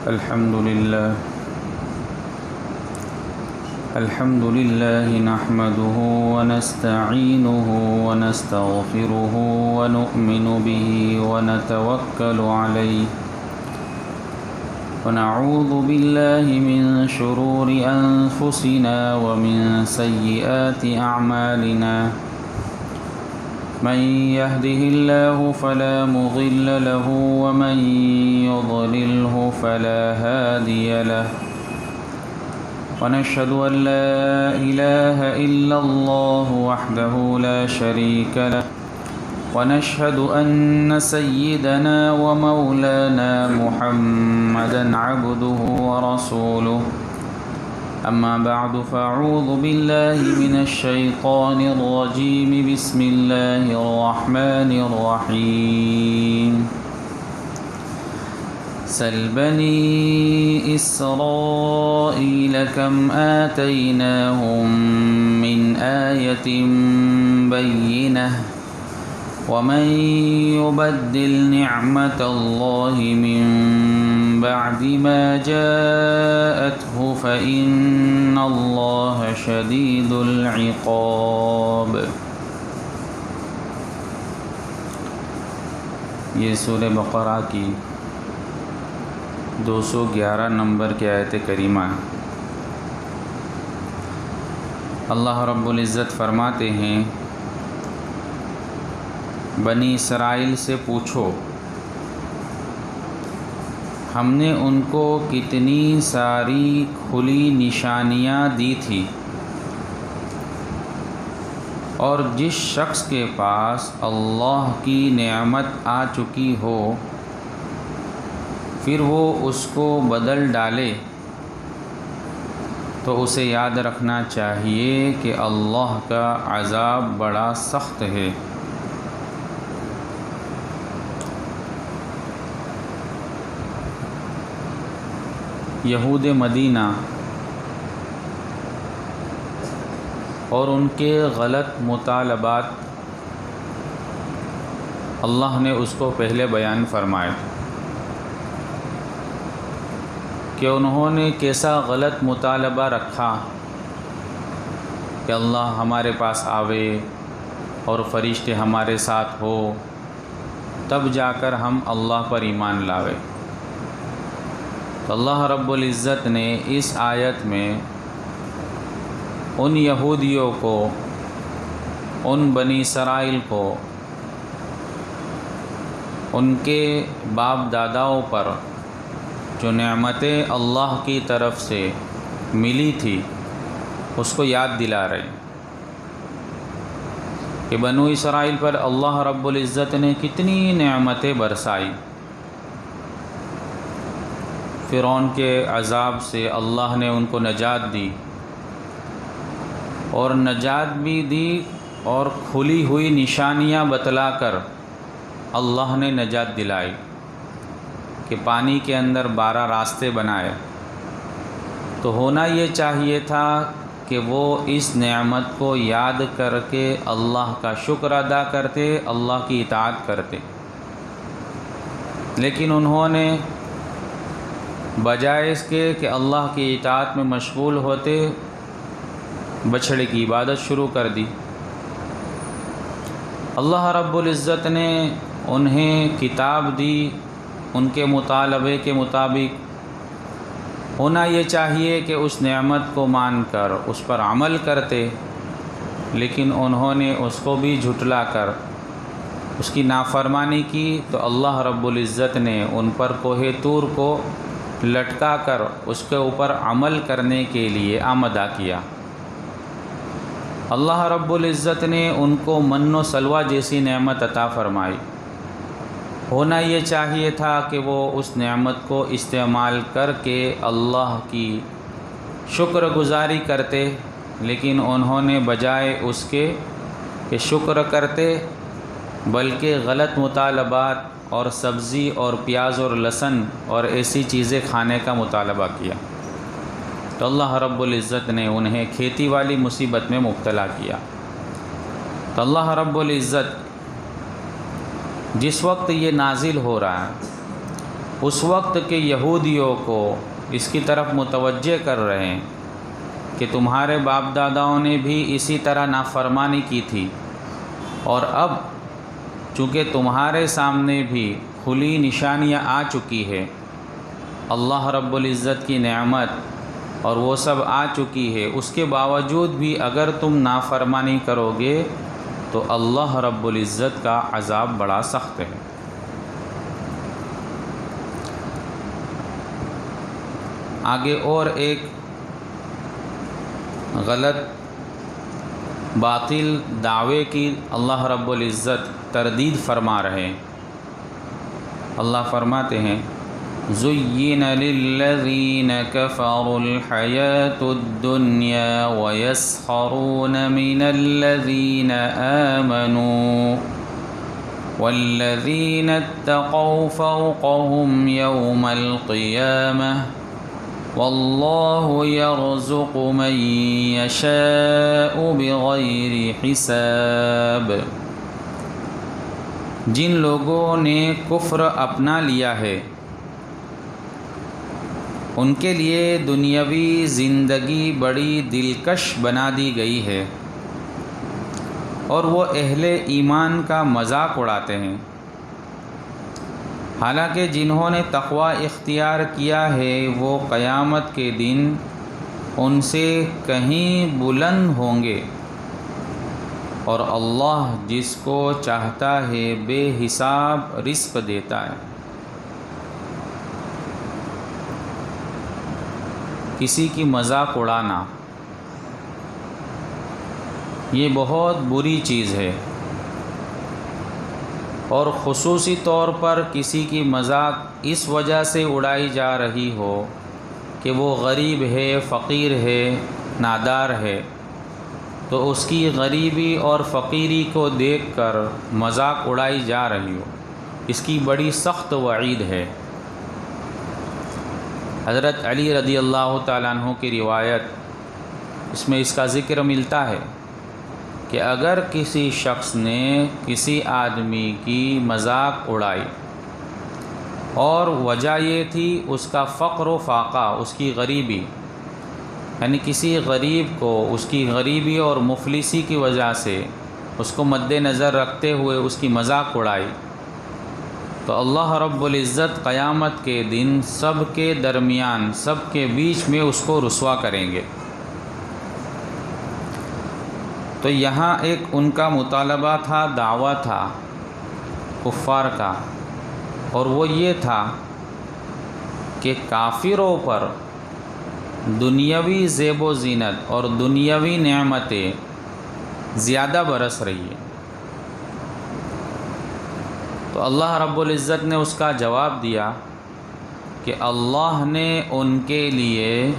الحمد لله نحمده ونستعينه ونستغفره ونؤمن به ونتوكل عليه ونعوذ بالله من شرور أنفسنا ومن سيئات أعمالنا من يهده الله فلا مضل له ومن يضلله فلا هادي له ونشهد أن لا إله إلا الله وحده لا شريك له ونشهد أن سيدنا ومولانا محمدا عبده ورسوله أما بعد فأعوذ بالله من الشيطان الرجيم بسم الله الرحمن الرحيم سل بني إسرائيل كم آتيناهم من آية بينة ومن يبدل نعمة الله من بعد ما جاءته فإن الله شديد العقاب۔ یہ سورہ بقرہ کی 211 نمبر کی آیت کریمہ ہے۔ اللہ رب العزت فرماتے ہیں، بنی اسرائیل سے پوچھو ہم نے ان کو کتنی ساری کھلی نشانیاں دی تھی، اور جس شخص کے پاس اللہ کی نعمت آ چکی ہو پھر وہ اس کو بدل ڈالے تو اسے یاد رکھنا چاہیے کہ اللہ کا عذاب بڑا سخت ہے۔ یہود مدینہ اور ان کے غلط مطالبات اللہ نے اس کو پہلے بیان فرمائے کہ انہوں نے کیسا غلط مطالبہ رکھا کہ اللہ ہمارے پاس آوے اور فرشتے ہمارے ساتھ ہو تب جا کر ہم اللہ پر ایمان لاوے۔ تو اللہ رب العزت نے اس آیت میں ان یہودیوں کو، ان بنی اسرائیل کو، ان کے باپ داداؤں پر جو نعمتیں اللہ کی طرف سے ملی تھی اس کو یاد دلا رہے ہیں کہ بنو اسرائیل پر اللہ رب العزت نے کتنی نعمتیں برسائی۔ فرعون کے عذاب سے اللہ نے ان کو نجات دی، اور نجات بھی دی اور کھلی ہوئی نشانیاں بتلا کر اللہ نے نجات دلائی کہ پانی کے اندر 12 راستے بنائے۔ تو ہونا یہ چاہیے تھا کہ وہ اس نعمت کو یاد کر کے اللہ کا شکر ادا کرتے، اللہ کی اطاعت کرتے، لیکن انہوں نے بجائے اس کے کہ اللہ کی اطاعت میں مشغول ہوتے بچھڑے کی عبادت شروع کر دی۔ اللہ رب العزت نے انہیں کتاب دی، ان کے مطالبے کے مطابق ہونا یہ چاہیے کہ اس نعمت کو مان کر اس پر عمل کرتے، لیکن انہوں نے اس کو بھی جھٹلا کر اس کی نافرمانی کی، تو اللہ رب العزت نے ان پر کوہ طور کو لٹکا کر اس کے اوپر عمل کرنے کے لیے آمادہ کیا۔ اللہ رب العزت نے ان کو من و سلوہ جیسی نعمت عطا فرمائی۔ ہونا یہ چاہیے تھا کہ وہ اس نعمت کو استعمال کر کے اللہ کی شکر گزاری کرتے، لیکن انہوں نے بجائے اس کے کہ شکر کرتے بلکہ غلط مطالبات اور سبزی اور پیاز اور لہسن اور ایسی چیزیں کھانے کا مطالبہ کیا، تو اللہ رب العزت نے انہیں کھیتی والی مصیبت میں مبتلا کیا۔ تو اللہ رب العزت جس وقت یہ نازل ہو رہا ہے اس وقت کے یہودیوں کو اس کی طرف متوجہ کر رہے ہیں کہ تمہارے باپ داداؤں نے بھی اسی طرح نافرمانی کی تھی، اور اب چونکہ تمہارے سامنے بھی کھلی نشانیاں آ چکی ہے، اللہ رب العزت کی نعمت اور وہ سب آ چکی ہے، اس کے باوجود بھی اگر تم نافرمانی کرو گے تو اللہ رب العزت کا عذاب بڑا سخت ہے۔ آگے اور ایک غلط باطل دعوے کی اللہ رب العزت تردید فرما رہے ہیں۔ اللہ فرماتے ہیں زُيِّنَ لِلَّذِينَ كَفَرُوا الْحَيَاةُ الدُّنْيَا وَيَسْخَرُونَ مِنَ الَّذِينَ آمَنُوا وَالَّذِينَ اتَّقَوْا فَوْقَهُمْ يَوْمَ الْقِيَامَةِ وَاللَّهُ يَرْزُقُ مَن يَشَاءُ بِغَيْرِ حِسَابٍ۔ جن لوگوں نے کفر اپنا لیا ہے ان کے لیے دنیاوی زندگی بڑی دلکش بنا دی گئی ہے، اور وہ اہل ایمان کا مذاق اڑاتے ہیں، حالانکہ جنہوں نے تقوی اختیار کیا ہے وہ قیامت کے دن ان سے کہیں بلند ہوں گے، اور اللہ جس کو چاہتا ہے بے حساب رزق دیتا ہے۔ کسی کی مذاق اڑانا یہ بہت بری چیز ہے، اور خصوصی طور پر کسی کی مذاق اس وجہ سے اڑائی جا رہی ہو کہ وہ غریب ہے، فقیر ہے، نادار ہے، تو اس کی غریبی اور فقیری کو دیکھ کر مذاق اڑائی جا رہی ہو، اس کی بڑی سخت وعید ہے۔ حضرت علی رضی اللہ تعالیٰ عنہ کی روایت، اس میں اس کا ذکر ملتا ہے کہ اگر کسی شخص نے کسی آدمی کی مذاق اڑائی اور وجہ یہ تھی اس کا فقر و فاقہ، اس کی غریبی، یعنی کسی غریب کو اس کی غریبی اور مفلسی کی وجہ سے اس کو مد نظر رکھتے ہوئے اس کی مذاق اڑائی، تو اللہ رب العزت قیامت کے دن سب کے درمیان، سب کے بیچ میں اس کو رسوا کریں گے۔ تو یہاں ایک ان کا مطالبہ تھا، دعویٰ تھا کفار کا، اور وہ یہ تھا کہ کافروں پر دنیاوی زیب و زینت اور دنیاوی نعمتیں زیادہ برس رہی ہیں۔ تو اللہ رب العزت نے اس کا جواب دیا کہ اللہ نے ان کے لیے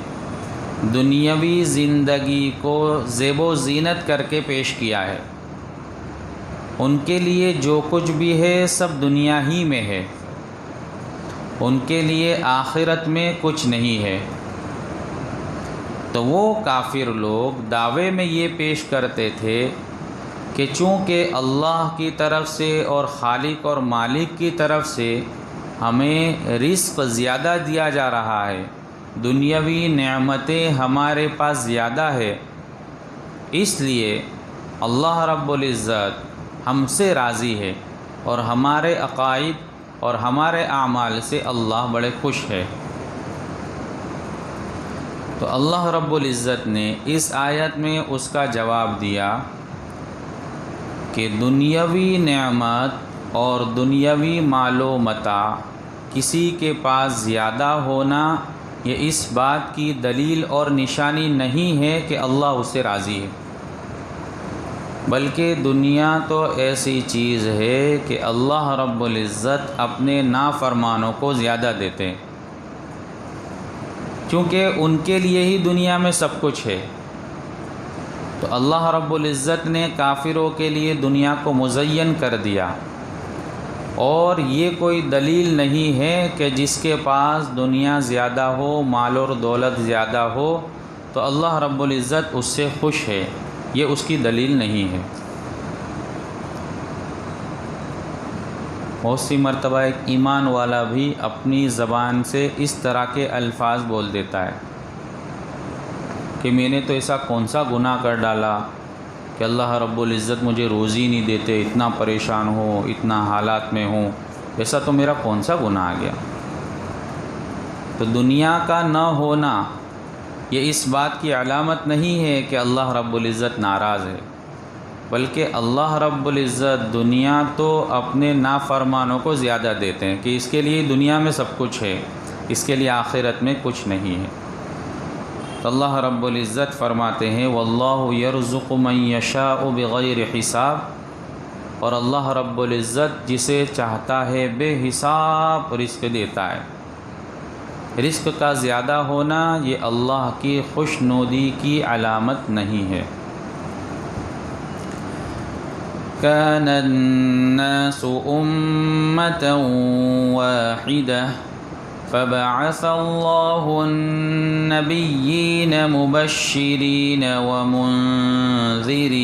دنیاوی زندگی کو زیب و زینت کر کے پیش کیا ہے، ان کے لیے جو کچھ بھی ہے سب دنیا ہی میں ہے، ان کے لیے آخرت میں کچھ نہیں ہے۔ تو وہ کافر لوگ دعوے میں یہ پیش کرتے تھے کہ چونکہ اللہ کی طرف سے اور خالق اور مالک کی طرف سے ہمیں رزق زیادہ دیا جا رہا ہے، دنیاوی نعمتیں ہمارے پاس زیادہ ہے، اس لیے اللہ رب العزت ہم سے راضی ہے، اور ہمارے عقائد اور ہمارے اعمال سے اللہ بڑے خوش ہے۔ تو اللہ رب العزت نے اس آیت میں اس کا جواب دیا کہ دنیاوی نعمت اور دنیاوی مال و متاع کسی کے پاس زیادہ ہونا یہ اس بات کی دلیل اور نشانی نہیں ہے کہ اللہ اس سے راضی ہے، بلکہ دنیا تو ایسی چیز ہے کہ اللہ رب العزت اپنے نافرمانوں کو زیادہ دیتے ہیں، کیونکہ ان کے لیے ہی دنیا میں سب کچھ ہے۔ تو اللہ رب العزت نے کافروں کے لیے دنیا کو مزین کر دیا، اور یہ کوئی دلیل نہیں ہے کہ جس کے پاس دنیا زیادہ ہو، مال اور دولت زیادہ ہو تو اللہ رب العزت اس سے خوش ہے، یہ اس کی دلیل نہیں ہے۔ بہت سی مرتبہ ایک ایمان والا بھی اپنی زبان سے اس طرح کے الفاظ بول دیتا ہے کہ میں نے تو ایسا کون سا گناہ کر ڈالا کہ اللہ رب العزت مجھے روزی نہیں دیتے، اتنا پریشان ہوں، اتنا حالات میں ہوں، ایسا تو میرا کون سا گناہ آ گیا۔ تو دنیا کا نہ ہونا یہ اس بات کی علامت نہیں ہے کہ اللہ رب العزت ناراض ہے، بلکہ اللہ رب العزت دنیا تو اپنے نافرمانوں کو زیادہ دیتے ہیں کہ اس کے لیے دنیا میں سب کچھ ہے، اس کے لیے آخرت میں کچھ نہیں ہے۔ تو اللہ رب العزت فرماتے ہیں واللہ یرزق من یشاء بغیر حساب، اور اللہ رب العزت جسے چاہتا ہے بے حساب رزق دیتا ہے۔ رزق کا زیادہ ہونا یہ اللہ کی خوشنودی کی علامت نہیں ہے۔ كان الناس أمة واحدة فبعث الله النبيين مبشرين ومنذرين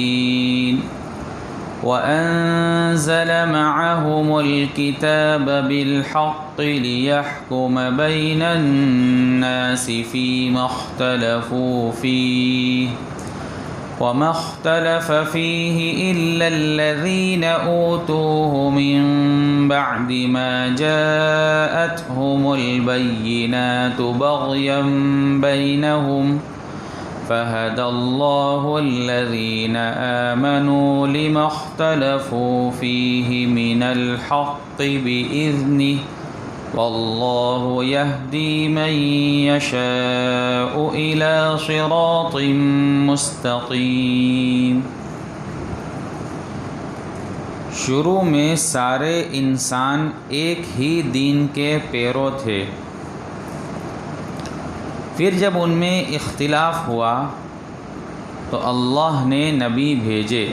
وأنزل معهم الكتاب بالحق ليحكم بين الناس فيما اختلفوا فيه وما اختلف فيه إلا الذين أوتوه من بعد ما جاءتهم البينات بغيا بينهم فهدى الله الذين آمنوا لما اختلفوا فيه من الحق بإذنه والله يهدي من يشاء إلى صراط مستقيم۔ شروع میں سارے انسان ایک ہی دین کے پیرو تھے، پھر جب ان میں اختلاف ہوا تو اللہ نے نبی بھیجے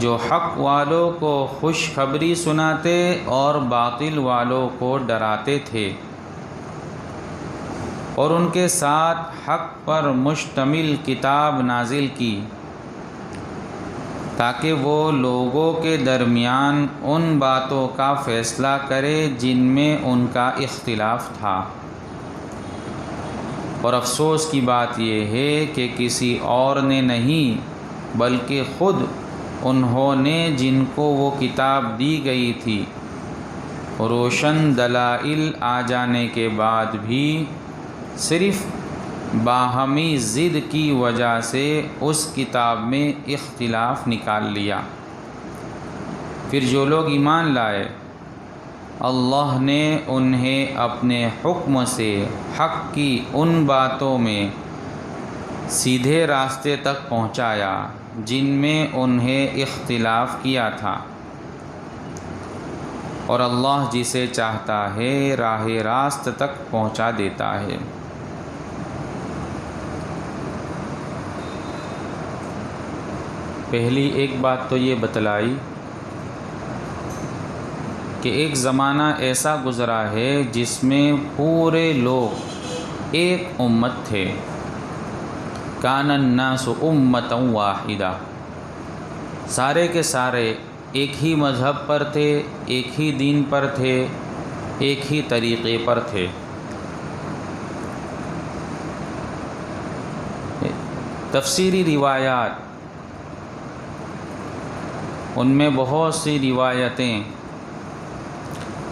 جو حق والوں کو خوشخبری سناتے اور باطل والوں کو ڈراتے تھے، اور ان کے ساتھ حق پر مشتمل کتاب نازل کی تاکہ وہ لوگوں کے درمیان ان باتوں کا فیصلہ کرے جن میں ان کا اختلاف تھا۔ اور افسوس کی بات یہ ہے کہ کسی اور نے نہیں بلکہ خود انہوں نے جن کو وہ کتاب دی گئی تھی روشن دلائل آ جانے کے بعد بھی صرف باہمی ضد کی وجہ سے اس کتاب میں اختلاف نکال لیا۔ پھر جو لوگ ایمان لائے اللہ نے انہیں اپنے حکم سے حق کی ان باتوں میں سیدھے راستے تک پہنچایا جن میں انہیں اختلاف کیا تھا، اور اللہ جسے چاہتا ہے راہ راست تک پہنچا دیتا ہے۔ پہلی ایک بات تو یہ بتلائی کہ ایک زمانہ ایسا گزرا ہے جس میں پورے لوگ ایک امت تھے، کان الناس امۃ واحدہ، سارے کے سارے ایک ہی مذہب پر تھے، ایک ہی دین پر تھے، ایک ہی طریقے پر تھے۔ تفسیری روایات، ان میں بہت سی روایتیں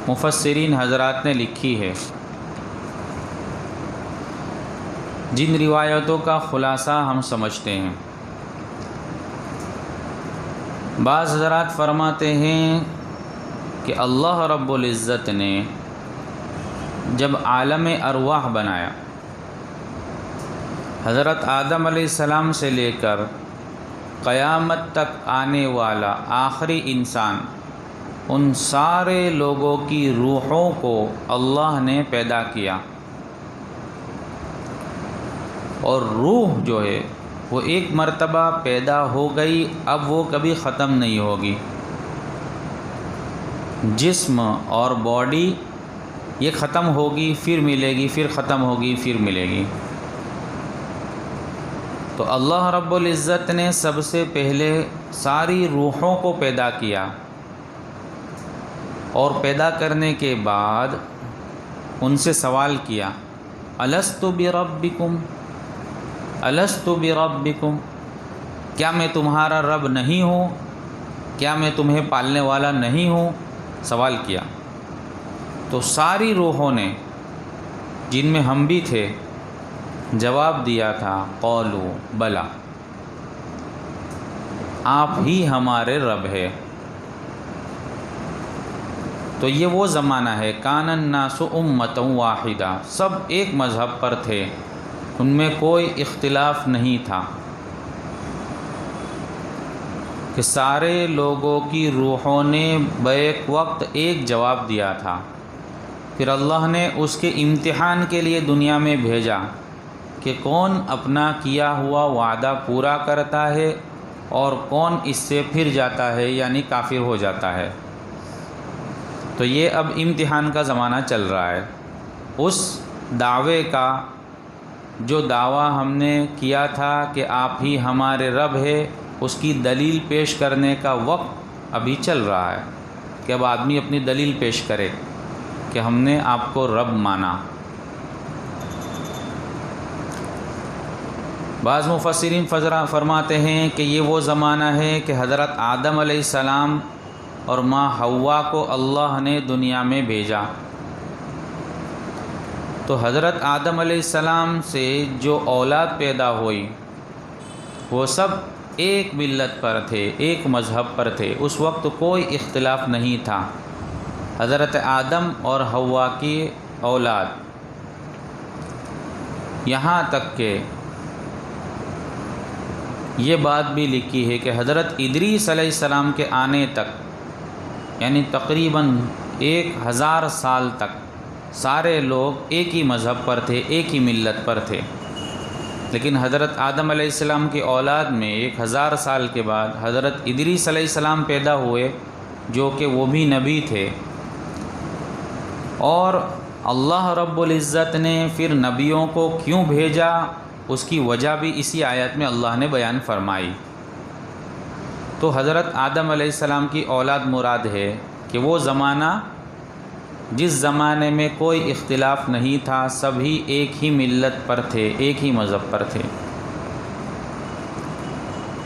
مفسرین حضرات نے لکھی ہے، جن روایتوں کا خلاصہ ہم سمجھتے ہیں۔ بعض حضرات فرماتے ہیں کہ اللہ رب العزت نے جب عالم ارواح بنایا، حضرت آدم علیہ السلام سے لے کر قیامت تک آنے والا آخری انسان، ان سارے لوگوں کی روحوں کو اللہ نے پیدا کیا، اور روح جو ہے وہ ایک مرتبہ پیدا ہو گئی، اب وہ کبھی ختم نہیں ہوگی۔ جسم اور باڈی یہ ختم ہوگی پھر ملے گی، پھر ختم ہوگی پھر ملے گی۔ تو اللہ رب العزت نے سب سے پہلے ساری روحوں کو پیدا کیا، اور پیدا کرنے کے بعد ان سے سوال کیا الست بربکم، الست بربکم، کیا میں تمہارا رب نہیں ہوں، کیا میں تمہیں پالنے والا نہیں ہوں، سوال کیا۔ تو ساری روحوں نے، جن میں ہم بھی تھے، جواب دیا تھا قولوا بلا، آپ ہی ہمارے رب ہے۔ تو یہ وہ زمانہ ہے کان الناس امۃ واحدہ، سب ایک مذہب پر تھے، ان میں کوئی اختلاف نہیں تھا کہ سارے لوگوں کی روحوں نے بیک وقت ایک جواب دیا تھا۔ پھر اللہ نے اس کے امتحان کے لیے دنیا میں بھیجا کہ کون اپنا کیا ہوا وعدہ پورا کرتا ہے اور کون اس سے پھر جاتا ہے، یعنی کافر ہو جاتا ہے۔ تو یہ اب امتحان کا زمانہ چل رہا ہے۔ اس دعوے کا، جو دعویٰ ہم نے کیا تھا کہ آپ ہی ہمارے رب ہے، اس کی دلیل پیش کرنے کا وقت ابھی چل رہا ہے کہ اب آدمی اپنی دلیل پیش کرے کہ ہم نے آپ کو رب مانا۔ بعض مفسرین فرماتے ہیں کہ یہ وہ زمانہ ہے کہ حضرت آدم علیہ السلام اور ماں حوا کو اللہ نے دنیا میں بھیجا۔ تو حضرت آدم علیہ السلام سے جو اولاد پیدا ہوئی وہ سب ایک ملت پر تھے، ایک مذہب پر تھے، اس وقت کوئی اختلاف نہیں تھا۔ حضرت آدم اور حوا کی اولاد، یہاں تک کہ یہ بات بھی لکھی ہے کہ حضرت ادریس علیہ السلام کے آنے تک، یعنی تقریباً 1000 سال تک سارے لوگ ایک ہی مذہب پر تھے، ایک ہی ملت پر تھے۔ لیکن حضرت آدم علیہ السلام کی اولاد میں 1000 سال کے بعد حضرت ادریس علیہ السلام پیدا ہوئے، جو کہ وہ بھی نبی تھے، اور اللہ رب العزت نے پھر نبیوں کو کیوں بھیجا، اس کی وجہ بھی اسی آیت میں اللہ نے بیان فرمائی۔ تو حضرت آدم علیہ السلام کی اولاد مراد ہے کہ وہ زمانہ جس زمانے میں کوئی اختلاف نہیں تھا، سبھی ایک ہی ملت پر تھے، ایک ہی مذہب پر تھے۔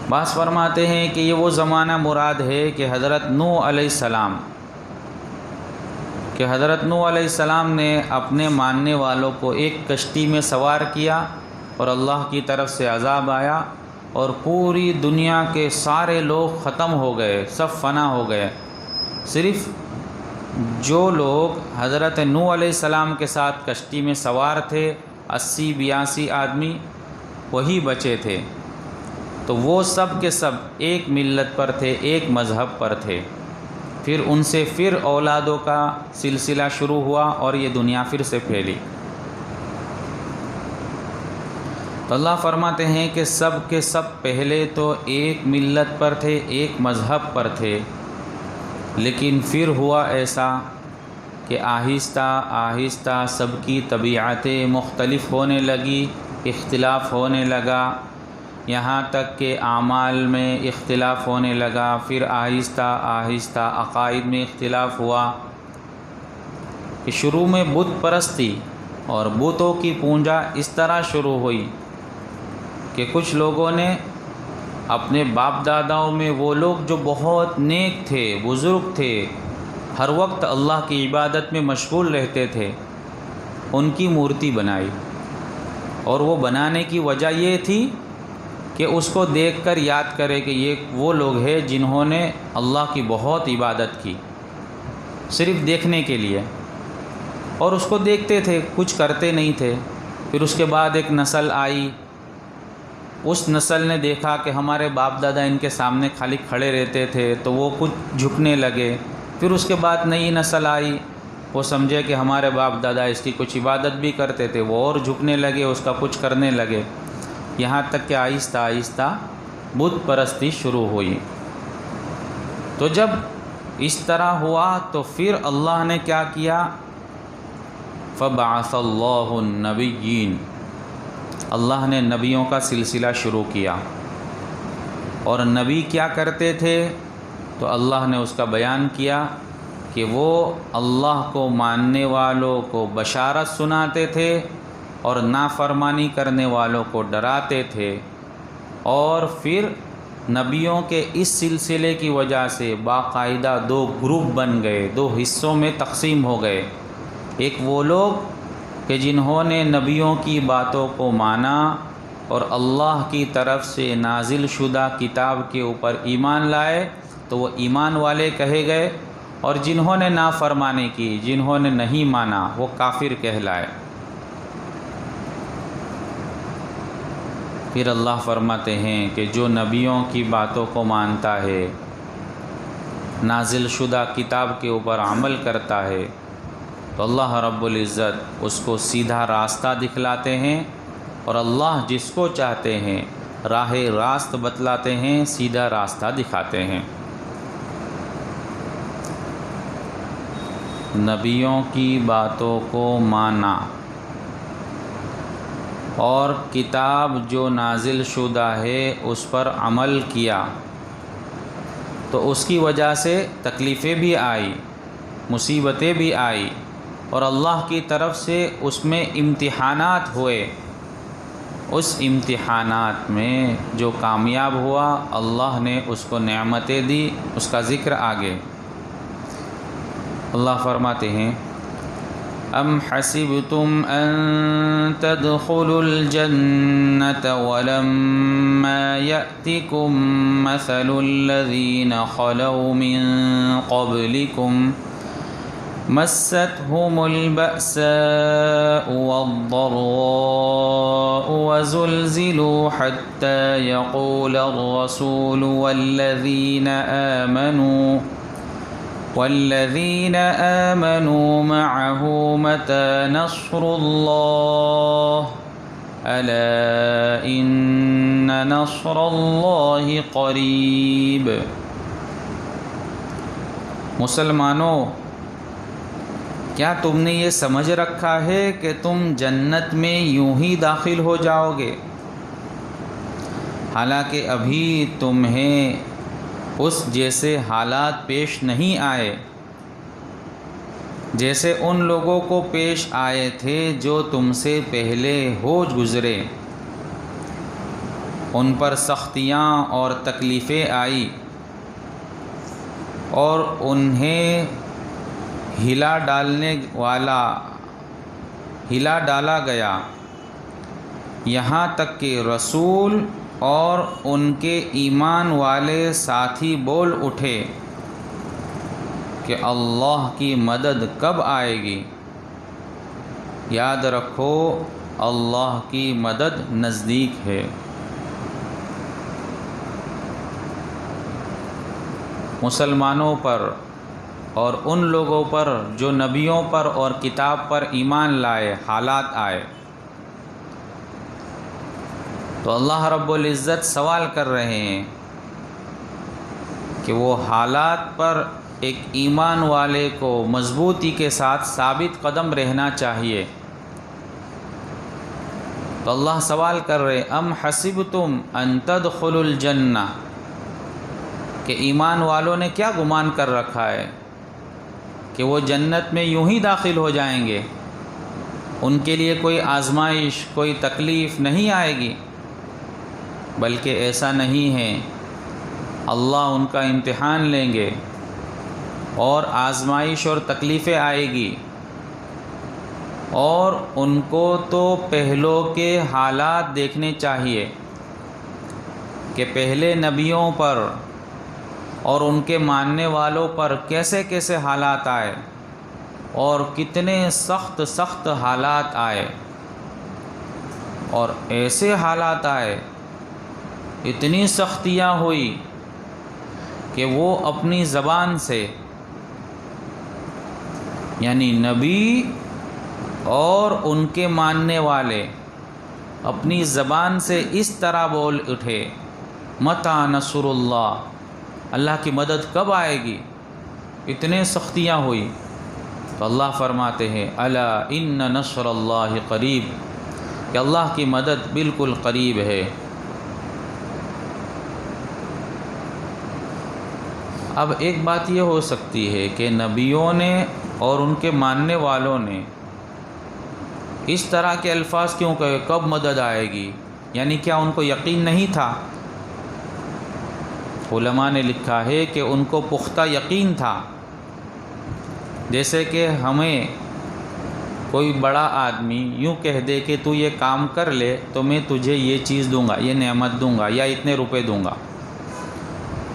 بعض فرماتے ہیں کہ یہ وہ زمانہ مراد ہے کہ حضرت نوح علیہ السلام، کہ حضرت نوح علیہ السلام نے اپنے ماننے والوں کو ایک کشتی میں سوار کیا اور اللہ کی طرف سے عذاب آیا اور پوری دنیا کے سارے لوگ ختم ہو گئے، سب فنا ہو گئے۔ صرف جو لوگ حضرت نوح علیہ السلام کے ساتھ کشتی میں سوار تھے، 80-82 آدمی، وہی بچے تھے۔ تو وہ سب کے سب ایک ملت پر تھے، ایک مذہب پر تھے۔ پھر ان سے پھر اولادوں کا سلسلہ شروع ہوا اور یہ دنیا پھر سے پھیلی۔ تو اللہ فرماتے ہیں کہ سب کے سب پہلے تو ایک ملت پر تھے، ایک مذہب پر تھے، لیکن پھر ہوا ایسا کہ آہستہ آہستہ سب کی طبیعتیں مختلف ہونے لگی، اختلاف ہونے لگا، یہاں تک کہ اعمال میں اختلاف ہونے لگا، پھر آہستہ آہستہ عقائد میں اختلاف ہوا کہ شروع میں بت پرستی اور بتوں کی پوجا اس طرح شروع ہوئی کہ کچھ لوگوں نے اپنے باپ داداؤں میں وہ لوگ جو بہت نیک تھے، بزرگ تھے، ہر وقت اللہ کی عبادت میں مشغول رہتے تھے، ان کی مورتی بنائی۔ اور وہ بنانے کی وجہ یہ تھی کہ اس کو دیکھ کر یاد کرے کہ یہ وہ لوگ ہیں جنہوں نے اللہ کی بہت عبادت کی، صرف دیکھنے کے لیے۔ اور اس کو دیکھتے تھے، کچھ کرتے نہیں تھے۔ پھر اس کے بعد ایک نسل آئی، اس نسل نے دیکھا کہ ہمارے باپ دادا ان کے سامنے خالی کھڑے رہتے تھے، تو وہ کچھ جھکنے لگے۔ پھر اس کے بعد نئی نسل آئی، وہ سمجھے کہ ہمارے باپ دادا اس کی کچھ عبادت بھی کرتے تھے، وہ اور جھکنے لگے، اس کا کچھ کرنے لگے، یہاں تک کہ آہستہ آہستہ بت پرستی شروع ہوئی۔ تو جب اس طرح ہوا تو پھر اللہ نے کیا کیا؟ فَبَعَثَ اللَّهُ النَّبِيِّينَ، اللہ نے نبیوں کا سلسلہ شروع کیا۔ اور نبی کیا کرتے تھے تو اللہ نے اس کا بیان کیا کہ وہ اللہ کو ماننے والوں کو بشارت سناتے تھے اور نافرمانی کرنے والوں کو ڈراتے تھے، اور پھر نبیوں کے اس سلسلے کی وجہ سے باقاعدہ دو گروپ بن گئے، دو حصوں میں تقسیم ہو گئے۔ ایک وہ لوگ کہ جنہوں نے نبیوں کی باتوں کو مانا اور اللہ کی طرف سے نازل شدہ کتاب کے اوپر ایمان لائے تو وہ ایمان والے کہے گئے، اور جنہوں نے نافرمانی کی، جنہوں نے نہیں مانا، وہ کافر کہلائے۔ پھر اللہ فرماتے ہیں کہ جو نبیوں کی باتوں کو مانتا ہے، نازل شدہ کتاب کے اوپر عمل کرتا ہے، تو اللہ رب العزت اس کو سیدھا راستہ دکھلاتے ہیں، اور اللہ جس کو چاہتے ہیں راہ راست بتلاتے ہیں، سیدھا راستہ دکھاتے ہیں۔ نبیوں کی باتوں کو مانا اور کتاب جو نازل شدہ ہے اس پر عمل کیا تو اس کی وجہ سے تکلیفیں بھی آئی، مصیبتیں بھی آئی، اور اللہ کی طرف سے اس میں امتحانات ہوئے۔ اس امتحانات میں جو کامیاب ہوا اللہ نے اس کو نعمتیں دی، اس کا ذکر آگے۔ اللہ فرماتے ہیں ام حسبتم ان تدخلوا الجنة ولما يأتكم مثل الذين خلوا من قبلكم مستهم البأساء والضراء وزلزلوا حتى يقول الرسول والذين آمنوا معه متى نصر الله ألا إن نصر الله قريب۔ مسلمانوں، کیا تم نے یہ سمجھ رکھا ہے کہ تم جنت میں یوں ہی داخل ہو جاؤ گے، حالانکہ ابھی تمہیں اس جیسے حالات پیش نہیں آئے جیسے ان لوگوں کو پیش آئے تھے جو تم سے پہلے ہو گزرے؟ ان پر سختیاں اور تکلیفیں آئی اور انہیں ہلا ڈالا گیا، یہاں تک کہ رسول اور ان کے ایمان والے ساتھی بول اٹھے کہ اللہ کی مدد کب آئے گی؟ یاد رکھو اللہ کی مدد نزدیک ہے۔ مسلمانوں پر اور ان لوگوں پر جو نبیوں پر اور کتاب پر ایمان لائے حالات آئے تو اللہ رب العزت سوال کر رہے ہیں کہ وہ حالات پر ایک ایمان والے کو مضبوطی کے ساتھ ثابت قدم رہنا چاہیے۔ تو اللہ سوال کر رہے ام حسبتم ان تدخلوا الجنہ، کہ ایمان والوں نے کیا گمان کر رکھا ہے کہ وہ جنت میں یوں ہی داخل ہو جائیں گے، ان کے لیے کوئی آزمائش، کوئی تکلیف نہیں آئے گی؟ بلکہ ایسا نہیں ہے، اللہ ان کا امتحان لیں گے اور آزمائش اور تکلیفیں آئے گی، اور ان کو تو پہلوں کے حالات دیکھنے چاہیے کہ پہلے نبیوں پر اور ان کے ماننے والوں پر کیسے کیسے حالات آئے اور کتنے سخت حالات آئے، اور ایسے حالات آئے، اتنی سختیاں ہوئی کہ وہ اپنی زبان سے، یعنی نبی اور ان کے ماننے والے اپنی زبان سے اس طرح بول اٹھے متی نصر اللہ، اللہ کی مدد کب آئے گی؟ اتنے سختیاں ہوئی تو اللہ فرماتے ہیں الا ان نصر اللہ قریب، کہ اللہ کی مدد بالکل قریب ہے۔ اب ایک بات یہ ہو سکتی ہے کہ نبیوں نے اور ان کے ماننے والوں نے اس طرح کے الفاظ کیوں کہے، کب مدد آئے گی؟ یعنی کیا ان کو یقین نہیں تھا؟ علماء نے لکھا ہے کہ ان کو پختہ یقین تھا۔ جیسے کہ ہمیں کوئی بڑا آدمی یوں کہہ دے کہ تو یہ کام کر لے تو میں تجھے یہ چیز دوں گا، یہ نعمت دوں گا، یا اتنے روپے دوں گا۔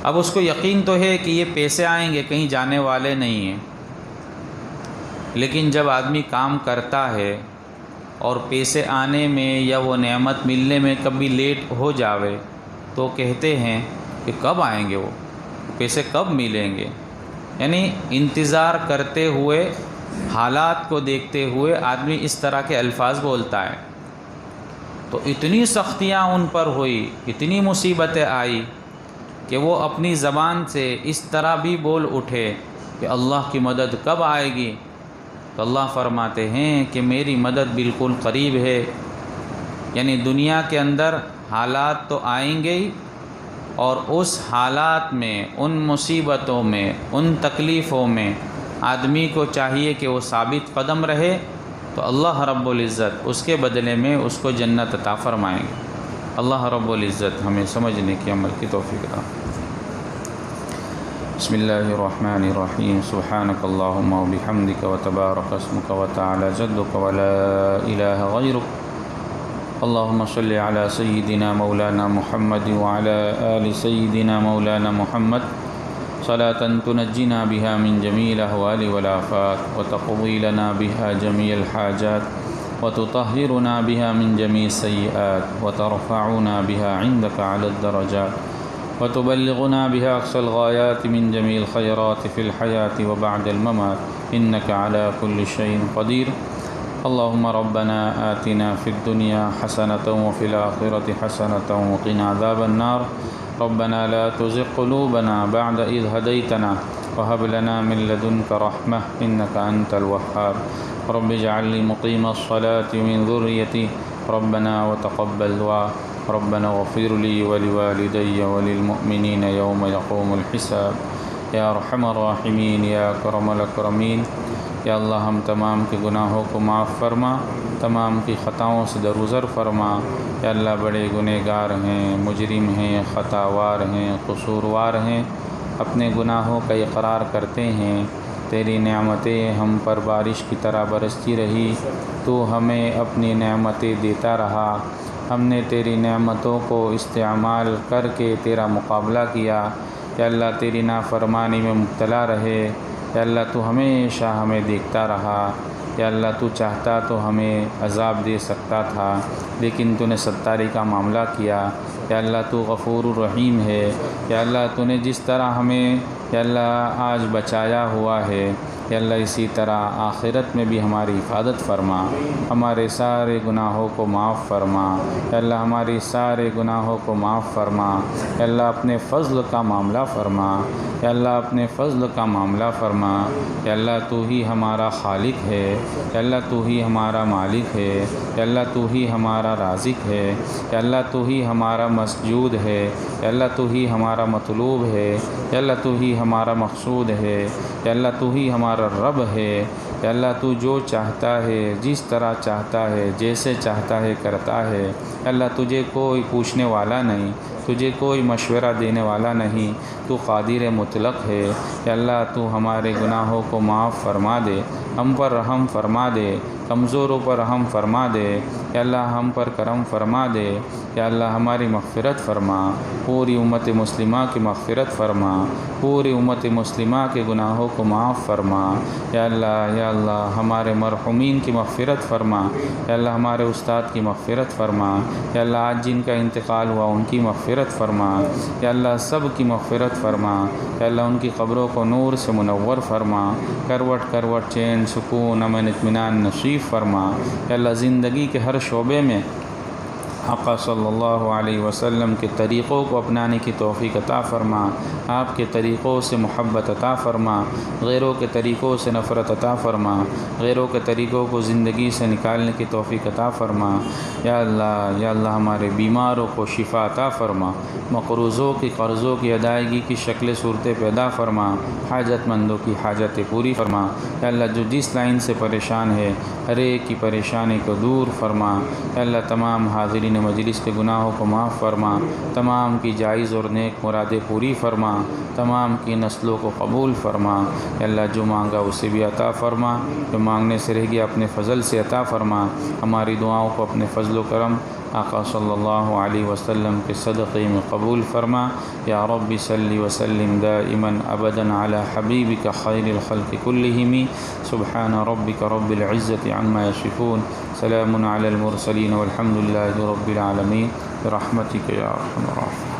اب اس کو یقین تو ہے کہ یہ پیسے آئیں گے، کہیں جانے والے نہیں ہیں، لیکن جب آدمی کام کرتا ہے اور پیسے آنے میں یا وہ نعمت ملنے میں کبھی لیٹ ہو جاوے تو کہتے ہیں کہ کب آئیں گے، وہ پیسے کب ملیں گے۔ یعنی انتظار کرتے ہوئے، حالات کو دیکھتے ہوئے آدمی اس طرح کے الفاظ بولتا ہے۔ تو اتنی سختیاں ان پر ہوئی، اتنی مصیبتیں آئی کہ وہ اپنی زبان سے اس طرح بھی بول اٹھے کہ اللہ کی مدد کب آئے گی؟ تو اللہ فرماتے ہیں کہ میری مدد بالکل قریب ہے۔ یعنی دنیا کے اندر حالات تو آئیں گے ہی، اور اس حالات میں، ان مصیبتوں میں، ان تکلیفوں میں آدمی کو چاہیے کہ وہ ثابت قدم رہے، تو اللہ رب العزت اس کے بدلے میں اس کو جنت عطا فرمائیں گے۔ اللہ رب العزت ہمیں سمجھنے کی، عمل کی توفیق عطا۔ بسم اللہ الرحمن الرحیم۔ سبحانک اللہم و بحمدک و تبارک اسمک و تعالی جدک و لا الہ غیرک۔ اللہم صلی علی سیدنا مولانا محمد وعلی آل سیدنا مولانا محمد صلاة تنجینا بها من جمیع الاحوال والآفات وتقضی لنا بها جمیع الحاجات وتطہرنا بها من جمیع السیئات وترفعنا بها عندك على الدرجات وتبلغنا بها أقصى الغايات من جميع الخيرات في الحياة وبعد الممات إنك على كل شيء قدير۔ اللهم ربنا آتنا في الدنيا حسنة وفي الآخرة حسنة وقنا عذاب النار۔ ربنا لا تزغ قلوبنا بعد إذ هديتنا وهب لنا من لدنك رحمة إنك أنت الوهاب۔ رب اجعلني مقيم الصلاة ومن ذريتي ربنا وتقبل دعاء۔ ربنا اغفر لي ولوالدي وللمؤمنين يوم يقوم الحساب۔ یا ارحم الراحمین، یا اکرم الاکرمین۔ یا اللہ ہم تمام کے گناہوں کو معاف فرما، تمام کی خطاؤں سے درگزر فرما۔ یا اللہ بڑے گنہگار ہیں، مجرم ہیں، خطاوار ہیں، قصوروار ہیں، اپنے گناہوں کا اقرار کرتے ہیں۔ تیری نعمتیں ہم پر بارش کی طرح برستی رہی، تو ہمیں اپنی نعمتیں دیتا رہا، ہم نے تیری نعمتوں کو استعمال کر کے تیرا مقابلہ کیا۔ یا اللہ تیری نافرمانی میں مبتلا رہے، یا اللہ تو ہمیشہ ہمیں دیکھتا رہا۔ یا اللہ تو چاہتا تو ہمیں عذاب دے سکتا تھا، لیکن تو نے ستاری کا معاملہ کیا۔ یا اللہ تو غفور الرحیم ہے۔ یا اللہ تو نے جس طرح ہمیں یا اللہ آج بچایا ہوا ہے، یا اللہ اسی طرح آخرت میں بھی ہماری حفاظت فرما، ہمارے سارے گناہوں کو معاف فرما۔ یا اللہ ہماری سارے گناہوں کو معاف فرما۔ یا اللہ اپنے فضل کا معاملہ فرما۔ یا اللہ اپنے فضل کا معاملہ فرما۔ یا اللہ تو ہی ہمارا خالق ہے، یا اللہ تو ہی ہمارا مالک ہے، یا اللہ تو ہی ہمارا رازق ہے، یا اللہ تو ہی ہمارا مسجود ہے، یا اللہ تو ہی ہمارا مطلوب ہے، یا اللہ تو ہی ہمارا مقصود ہے، یا اللہ تو ہی ہمارا رب ہے۔ یا اللہ تو جو چاہتا ہے، جس طرح چاہتا ہے، جیسے چاہتا ہے کرتا ہے۔ یا اللہ تجھے کوئی پوچھنے والا نہیں، تجھے کوئی مشورہ دینے والا نہیں، تو قادر مطلق ہے۔ یا اللہ تو ہمارے گناہوں کو معاف فرما دے، ہم پر رحم فرما دے، کمزوروں پر رحم فرما دے۔ یا اللہ ہم پر کرم فرما دے۔ یا اللہ ہماری مغفرت فرما، پوری امت مسلمہ کی مغفرت فرما، پوری امت مسلمہ کے گناہوں کو معاف فرما۔ یا اللہ ہمارے مرحومین کی مغفرت فرما۔ یا اللہ ہمارے استاد کی مغفرت فرما۔ یا اللہ آج جن کا انتقال ہوا ان کی مغفرت فرما۔ یا اللہ سب کی مغفرت فرما۔ یا اللہ ان کی قبروں کو نور سے منور فرما، کروٹ کروٹ چین سکون امن اطمینان نصیب فرما۔ یا اللہ زندگی کے ہر شعبے میں آقا صلی اللہ علیہ وسلم کے طریقوں کو اپنانے کی توفیق عطا فرما، آپ کے طریقوں سے محبت عطا فرما، غیروں کے طریقوں سے نفرت عطا فرما، غیروں کے طریقوں کو زندگی سے نکالنے کی توفیق عطا فرما۔ یا اللہ ہمارے بیماروں کو شفا عطا فرما، مقروضوں کی قرضوں کی ادائیگی کی شکل صورتیں پیدا فرما، حاجت مندوں کی حاجتیں پوری فرما۔ یا اللہ جو جس لائن سے پریشان ہے ہر ایک کی پریشانی کو دور فرما۔ یا اللہ تمام حاضرین مجلس کے گناہوں کو معاف فرما، تمام کی جائز اور نیک مرادیں پوری فرما، تمام کی نسلوں کو قبول فرما۔ یا اللہ جو مانگا اسے بھی عطا فرما، جو مانگنے سے رہ گیا اپنے فضل سے عطا فرما۔ ہماری دعاؤں کو اپنے فضل و کرم آقا صلی اللہ علیہ وسلم کے صدقے میں قبول فرما۔ یا رب صلی وسلم دائما ابدا علی حبیبک خیر الخلق کلہم۔ سبحان ربک رب العزت عما یصفون، سلام علی المرسلین والحمد للہ رب العالمین، برحمتک یا ارحم الراحمین۔